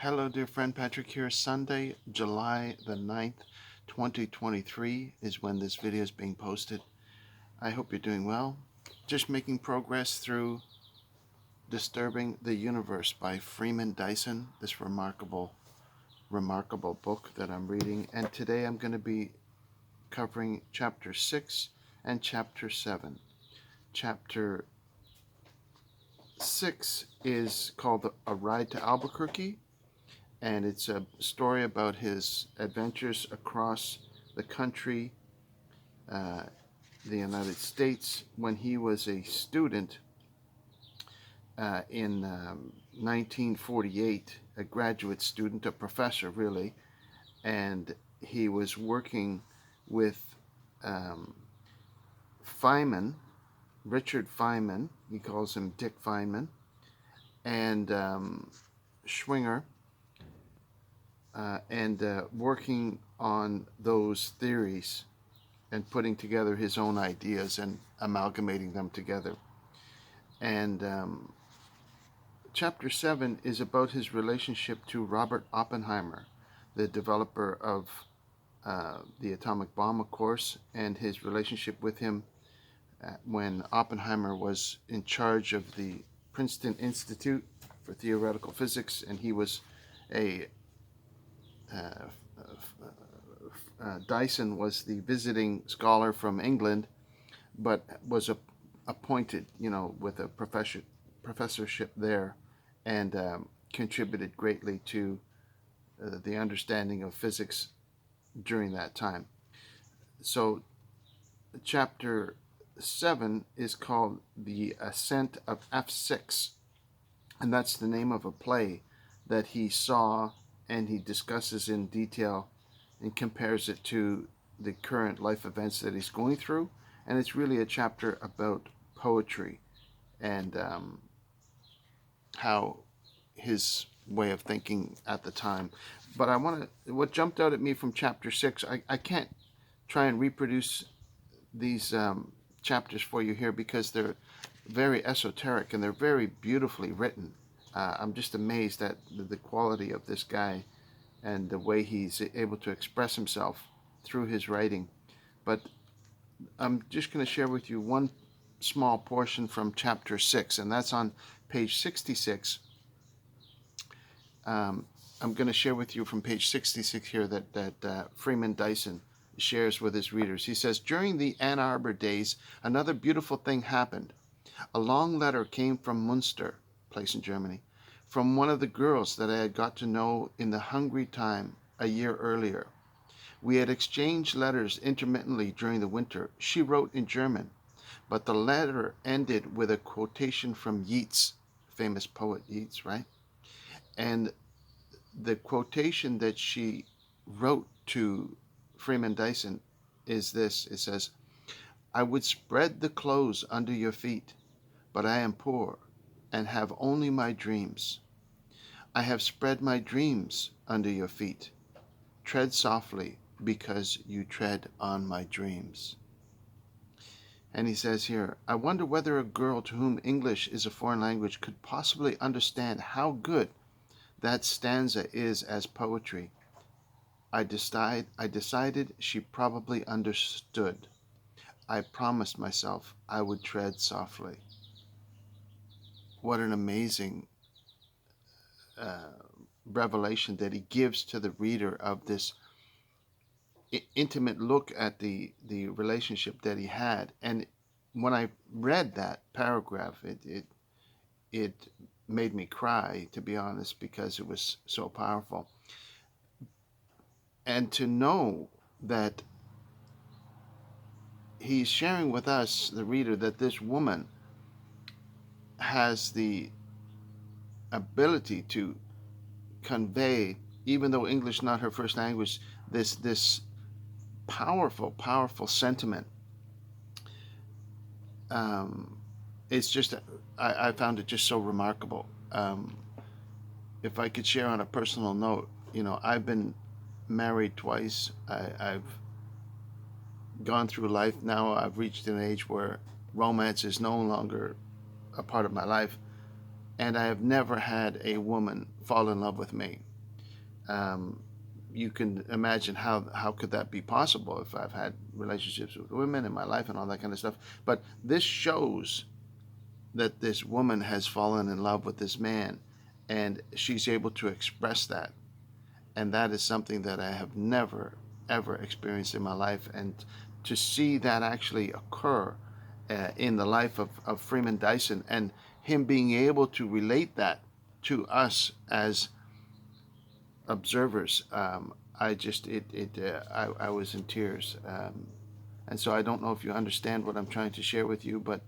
Hello, dear friend. Patrick here. Sunday, July the 9th, 2023 is when this video is being posted. I hope you're doing well. Just making progress through Disturbing the Universe by Freeman Dyson, this remarkable book that I'm reading. And today I'm going to be covering chapter 6 and chapter 7. Chapter 6 is called A Ride to Albuquerque, and it's a story about his adventures across the country, the United States, when he was a student in 1948, a graduate student, a professor really, and he was working with Feynman, Richard Feynman, he calls him Dick Feynman, and Schwinger, and working on those theories and putting together his own ideas and amalgamating them together. And chapter 7 is about his relationship to Robert Oppenheimer, the developer of the atomic bomb, of course, and his relationship with him when Oppenheimer was in charge of the Princeton Institute for Theoretical Physics, and he was Dyson was the visiting scholar from England, but was appointed, with a professorship there, and contributed greatly to the understanding of physics during that time. So, chapter 7 is called The Ascent of F6, and that's the name of a play that he saw, and he discusses in detail and compares it to the current life events that he's going through. And it's really a chapter about poetry and how his way of thinking at the time. But what jumped out at me from chapter 6, I can't try and reproduce these chapters for you here because they're very esoteric and they're very beautifully written. I'm just amazed at the quality of this guy and the way he's able to express himself through his writing. But I'm just going to share with you one small portion from chapter 6, and that's on page 66. I'm going to share with you from page 66 here that Freeman Dyson shares with his readers. He says, "During the Ann Arbor days, another beautiful thing happened. A long letter came from Munster, place in Germany, from one of the girls that I had got to know in the hungry time a year earlier. We had exchanged letters intermittently during the winter. She wrote in German, but the letter ended with a quotation from Yeats, famous poet Yeats, right? And the quotation that she wrote to Freeman Dyson is this. It says, 'I would spread the clothes under your feet, but I am poor and have only my dreams. I have spread my dreams under your feet. Tread softly, because you tread on my dreams.'" And he says here, "I wonder whether a girl to whom English is a foreign language could possibly understand how good that stanza is as poetry. I decided she probably understood. I promised myself I would tread softly." What an amazing revelation that he gives to the reader of this intimate look at the relationship that he had. And when I read that paragraph, it made me cry, to be honest, because it was so powerful. And to know that he's sharing with us, the reader, that this woman has the ability to convey, even though English not her first language, this powerful sentiment. It's just, I found it just so remarkable. If I could share on a personal note, I've been married twice. I've gone through life now. I've reached an age where romance is no longer a part of my life. and I have never had a woman fall in love with me. Um, you can imagine how could that be possible if I've had relationships with women in my life and all that kind of stuff. But this shows that this woman has fallen in love with this man, and she's able to express that. And that is something that I have never, ever experienced in my life. And to see that actually occur in the life of Freeman Dyson, and him being able to relate that to us as observers, I just, I was in tears. And so I don't know if you understand what I'm trying to share with you, but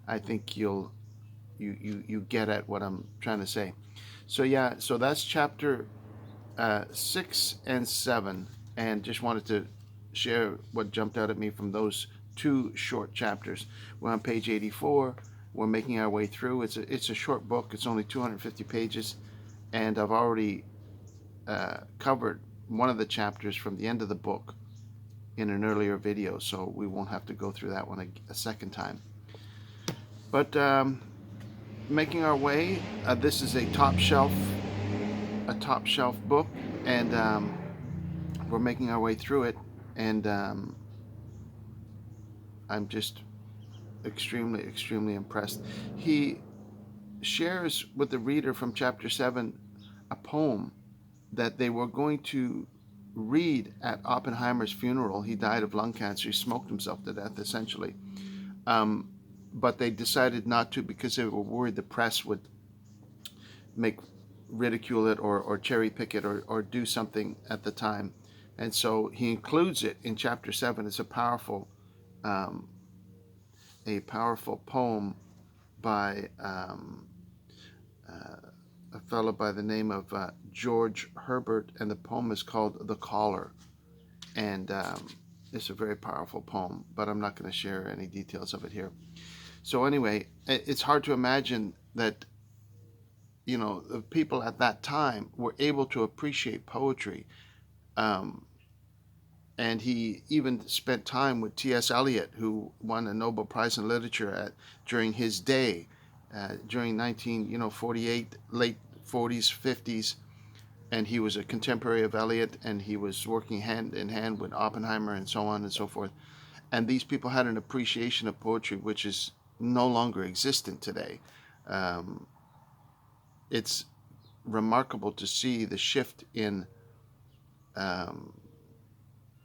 I think you get at what I'm trying to say. So yeah, so that's chapter 6 and 7, and just wanted to share what jumped out at me from those two short chapters. We're on page 84. We're making our way through. It's a short book. It's only 250 pages, and I've already covered one of the chapters from the end of the book in an earlier video, so we won't have to go through that one a second time. But making our way, this is a top shelf book, and we're making our way through it, and I'm just extremely impressed. He shares with the reader from chapter 7 a poem that they were going to read at Oppenheimer's funeral. He died of lung cancer. He smoked himself to death, essentially. But they decided not to because they were worried the press would make ridicule it or cherry pick it or do something at the time. And so he includes it in chapter 7. It's a powerful poem by a fellow by the name of George Herbert, and the poem is called The Caller. And it's a very powerful poem, but I'm not going to share any details of it here. So anyway, it's hard to imagine that, you know, the people at that time were able to appreciate poetry. And he even spent time with T.S. Eliot, who won a Nobel Prize in Literature during his day, during 1948, late 40s, 50s. And he was a contemporary of Eliot, and he was working hand in hand with Oppenheimer and so on and so forth. And these people had an appreciation of poetry which is no longer existent today. It's remarkable to see the shift in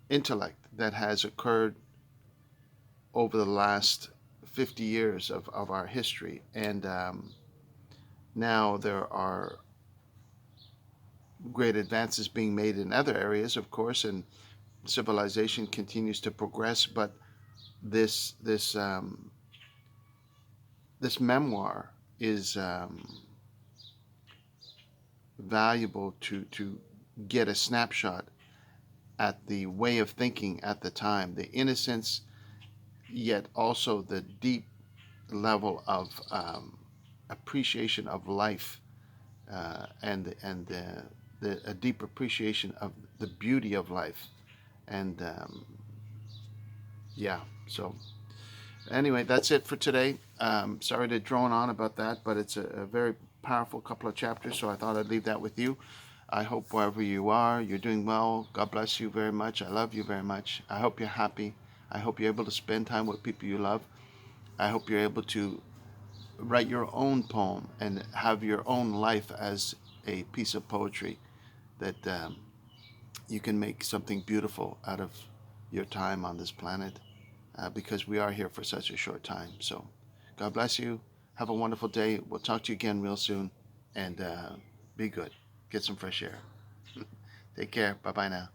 intellect that has occurred over the last 50 years of our history. And now there are great advances being made in other areas, of course, and civilization continues to progress. But this memoir is valuable to get a snapshot at the way of thinking at the time, the innocence, yet also the deep level of appreciation of life, and a deep appreciation of the beauty of life. And yeah, so anyway, that's it for today. Sorry to drone on about that, but it's a very powerful couple of chapters, so I thought I'd leave that with you. I hope wherever you are, you're doing well. God bless you very much. I love you very much. I hope you're happy. I hope you're able to spend time with people you love. I hope you're able to write your own poem and have your own life as a piece of poetry, that you can make something beautiful out of your time on this planet, because we are here for such a short time. So God bless you. Have a wonderful day. We'll talk to you again real soon, and be good. Get some fresh air. Take care. Bye-bye now.